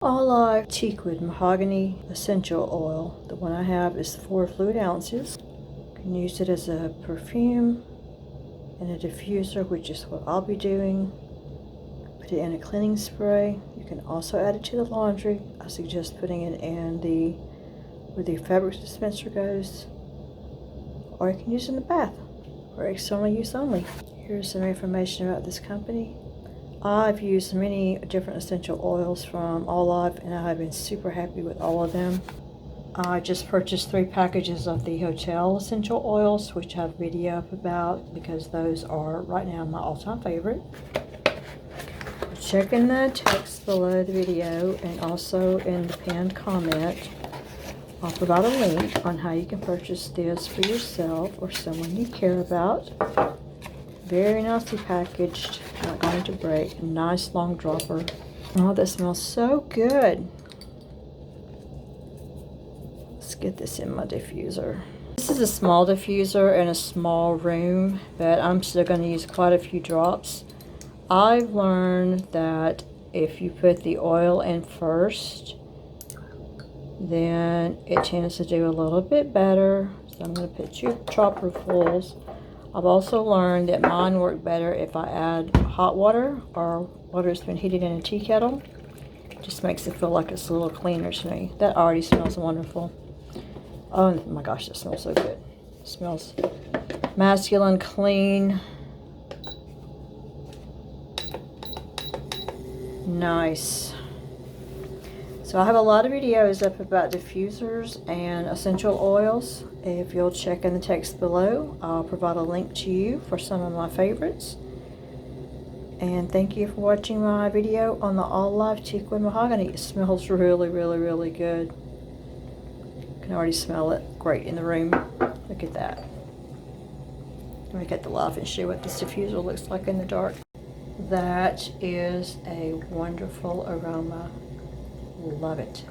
Auelife Teakwood Mahogany Essential Oil. The one I have is 4 fluid ounces. You can use it as a perfume and a diffuser, which is what I'll be doing. Put it in a cleaning spray. You can also add it to the laundry. I suggest putting it in where the fabric dispenser goes, or you can use it in the bath for external use only. Here's some information about this company. I've used many different essential oils from Auelife, and I've been super happy with all of them. I just purchased 3 packages of the hotel essential oils, which I have a video up about because those are right now my all-time favorite. Check in the text below the video, and also in the pinned comment I'll provide a link on how you can purchase this for yourself or someone you care about. Very nicely packaged, not going to break. Nice long dropper. Oh, that smells so good. Let's get this in my diffuser. This is a small diffuser in a small room, but I'm still going to use quite a few drops. I've learned that if you put the oil in first, then it tends to do a little bit better. So I'm going to put 2 dropperfuls. I've also learned that mine work better if I add hot water or water that's been heated in a tea kettle. It just makes it feel like it's a little cleaner to me. That already smells wonderful. Oh my gosh, that smells so good. It smells masculine, clean. Nice. So I have a lot of videos up about diffusers and essential oils. If you'll check in the text below, I'll provide a link to you for some of my favorites. And thank you for watching my video on the Auelife Teakwood Mahogany. It smells really, really, really good. You can already smell it great in the room. Look at that. Let me get the light and show you what this diffuser looks like in the dark. That is a wonderful aroma. Love it.